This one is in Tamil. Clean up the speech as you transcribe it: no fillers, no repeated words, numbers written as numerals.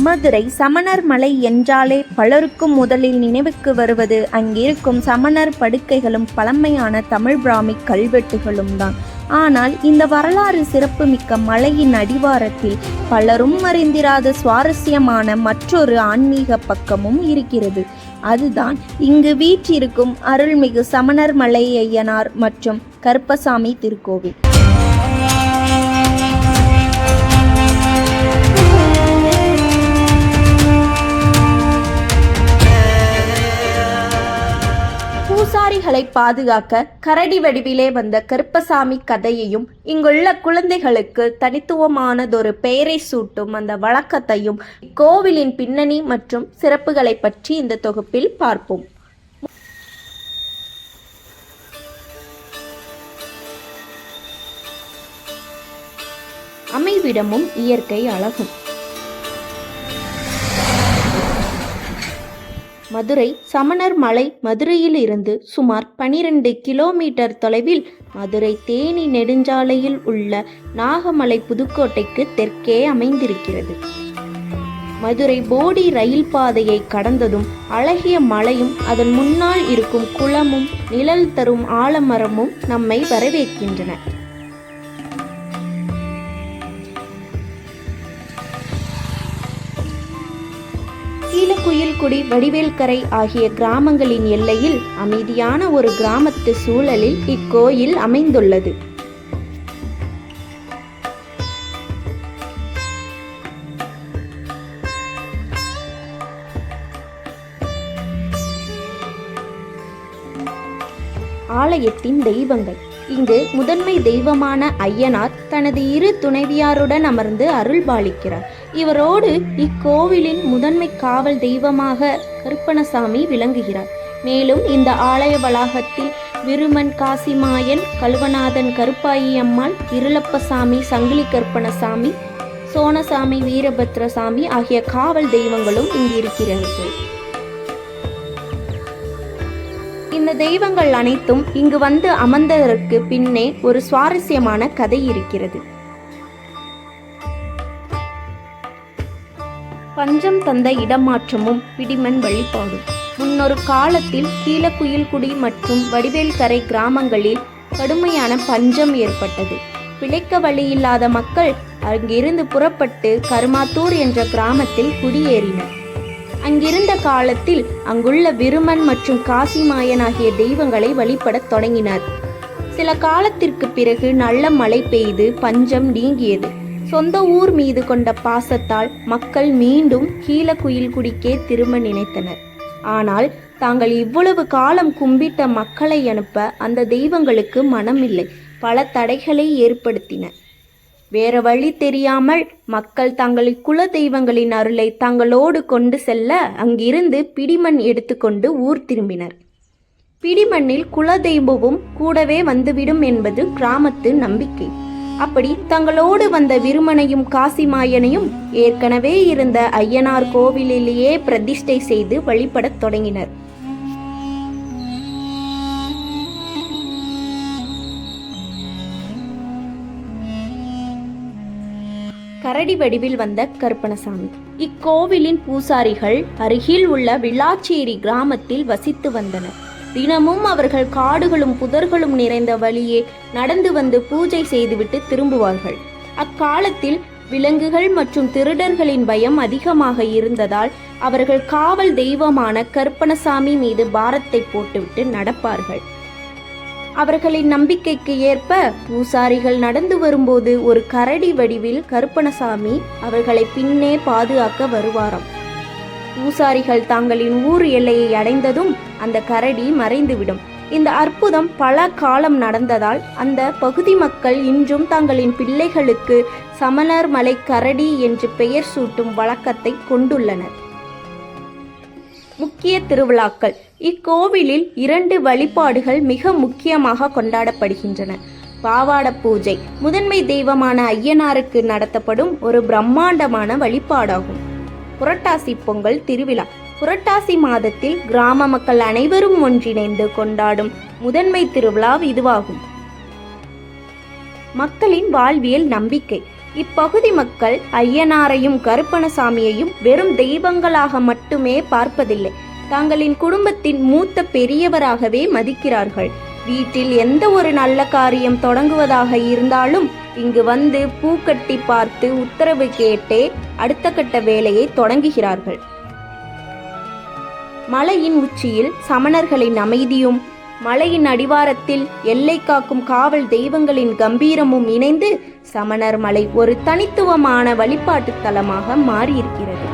மதுரை சமணர் மலை என்றாலே பலருக்கும் முதலில் நினைவுக்கு வருவது அங்கிருக்கும் சமணர் படுக்கைகளும் பழமையான தமிழ் பிராமி கல்வெட்டுகளும் தான். ஆனால் இந்த வரலாறு சிறப்புமிக்க மலையின் அடிவாரத்தில் பலரும் அறிந்திராத சுவாரஸ்யமான மற்றொரு ஆன்மீக பக்கமும் இருக்கிறது. அதுதான் இங்கு வீற்றிருக்கும் அருள்மிகு சமணர் மலை ஐயனார் மற்றும் கருப்பசாமி திருக்கோவில். பூசாரிகளை பாதுகாக்க கரடி வடிவிலே வந்த கருப்பசாமி கதையையும் இங்குள்ள குழந்தைகளுக்கு தனித்துவமானதொரு பெயரை சூட்டும் அந்த வழக்கத்தையும் கோவிலின் பின்னணி மற்றும் சிறப்புகளை பற்றி இந்த தொகுப்பில் பார்ப்போம். அமைவிடமும் இயற்கை அழகும். மதுரை சமணர் மலை மதுரையில் இருந்து சுமார் 12 கிலோமீட்டர் தொலைவில் மதுரை தேனி நெடுஞ்சாலையில் உள்ள நாகமலை புதுக்கோட்டைக்கு தெற்கே அமைந்திருக்கிறது. மதுரை போடி ரயில் பாதையை கடந்ததும் அழகிய மலையும் அதன் முன்னால் இருக்கும் குளமும் நிழல் தரும் ஆலமரமும் நம்மை வரவேற்கின்றன. கீழக்குயில்குடி, வடிவேல்கரை ஆகிய கிராமங்களின் எல்லையில் அமைதியான ஒரு கிராமத்து சூழலில் இக்கோயில் அமைந்துள்ளது. ஆலயத்தின் தெய்வங்கள். இங்கு முதன்மை தெய்வமான ஐயனார் தனது 2 துணைவியாருடன் அமர்ந்து அருள்பாலிக்கிறார். இவரோடு இக்கோவிலின் முதன்மை காவல் தெய்வமாக கருப்பணசாமி விளங்குகிறார். மேலும் இந்த ஆலய வளாகத்தில் விருமன் காசிமாயன், கல்வநாதன் கருப்பாயி அம்மாள், இருளப்பசாமி, சங்கிலி கருப்பணசாமி, சோனசாமி, வீரபத்ரசாமி ஆகிய காவல் தெய்வங்களும் இங்கு இருக்கிறார்கள். இந்த தெய்வங்கள் அனைத்தும் இங்கு வந்து அமர்ந்ததற்கு பின்னே ஒரு சுவாரஸ்யமான கதை இருக்கிறது. பஞ்சம் தந்த இடமாற்றமும் பிடிமண் வழிபாடும். முன்னொரு காலத்தில் கீழக்குயில்குடி மற்றும் வடிவேல்கரை கிராமங்களில் கடுமையான பஞ்சம் ஏற்பட்டது. பிழைக்க வழியில்லாத மக்கள் அங்கிருந்து புறப்பட்டு கருமாத்தூர் என்ற கிராமத்தில் குடியேறினர். அங்கிருந்த காலத்தில் அங்குள்ள விருமன் மற்றும் காசிமாயன் ஆகிய தெய்வங்களை வழிபடத் தொடங்கினர். சில காலத்திற்கு பிறகு நல்ல மழை பெய்து பஞ்சம் நீங்கியது. சொந்த ஊர் மீது கொண்ட பாசத்தால் மக்கள் மீண்டும் கீழக்குயில்குடிக்கே திரும்ப நினைத்தனர். ஆனால் தாங்கள் இவ்வளவு காலம் கும்பிட்ட மக்களை அனுப்ப அந்த தெய்வங்களுக்கு மனமில்லை. பல தடைகளை ஏற்படுத்தின. வேற வழி தெரியாமல் மக்கள் தங்களின் குல தெய்வங்களின் அருளை தங்களோடு கொண்டு செல்ல அங்கிருந்து பிடிமண் எடுத்துக்கொண்டு ஊர் திரும்பினர். பிடிமண்ணில் குல தெய்வமும் கூடவே வந்துவிடும் என்பது கிராமத்து நம்பிக்கை. அப்படி தங்களோடு வந்த விருமனையும் காசிமாயனையும் ஏற்கனவே இருந்த ஐயனார் கோவிலிலேயே பிரதிஷ்டை செய்து வழிபடத் தொடங்கினர். கரடி வடிவில் வந்த கருப்பணசாமி. இக்கோவிலின் பூசாரிகள் அருகில் உள்ள விளாச்சேரி கிராமத்தில் வசித்து வந்தனர். தினமும் அவர்கள் காடுகளும் புதர்களும் நிறைந்த வழியே நடந்து வந்து பூஜை செய்துவிட்டு திரும்புவார்கள். அக்காலத்தில் விலங்குகள் மற்றும் திருடர்களின் பயம் அதிகமாக இருந்ததால் அவர்கள் காவல் தெய்வமான கருப்பணசாமி மீது பாரத்தை போட்டுவிட்டு நடப்பார்கள். அவர்களின் நம்பிக்கைக்கு ஏற்ப பூசாரிகள் நடந்து வரும்போது ஒரு கரடி வடிவில் கருப்பணசாமி அவர்களை பின்னே பாதுகாக்க வருவாராம். பூசாரிகள் தங்களின் ஊர் எல்லையை அடைந்ததும் அந்த கரடி மறைந்துவிடும். இந்த அற்புதம் பல காலம் நடந்ததால் அந்த பகுதி மக்கள் இன்றும் தங்களின் பிள்ளைகளுக்கு சமணர் மலை கரடி என்று பெயர் சூட்டும் வழக்கத்தை கொண்டுள்ளனர். முக்கிய திருவிழாக்கள். இக்கோவிலில் 2 வழிபாடுகள் மிக முக்கியமாக கொண்டாடப்படுகின்றன. பாவாட பூஜை முதன்மை தெய்வமான ஐயனாருக்கு நடத்தப்படும் ஒரு பிரம்மாண்டமான வழிபாடாகும். புரட்டாசி பொங்கல் திருவிழா புரட்டாசி மாதத்தில் கிராம மக்கள் அனைவரும் ஒன்றிணைந்து கொண்டாடும் முதன்மை திருவிழா இதுவாகும். மக்களின் வாழ்வியல் நம்பிக்கை. இப்பகுதி மக்கள் ஐயனாரையும் கருப்பணசாமியையும் வெறும் தெய்வங்களாக மட்டுமே பார்ப்பதில்லை, தங்களின் குடும்பத்தின் மூத்த பெரியவராகவே மதிக்கிறார்கள். வீட்டில் எந்த ஒரு நல்ல காரியம் தொடங்குவதாக இருந்தாலும் இங்கு வந்து பூக்கட்டி பார்த்து உத்தரவு கேட்டே அடுத்த கட்ட வேலையை தொடங்குகிறார்கள். மலையின் உச்சியில் சமணர்களின் அமைதியும் மலையின் அடிவாரத்தில் எல்லை காக்கும் காவல் தெய்வங்களின் கம்பீரமும் இணைந்து சமணர் மலை ஒரு தனித்துவமான வழிபாட்டு தலமாக மாறியிருக்கிறது.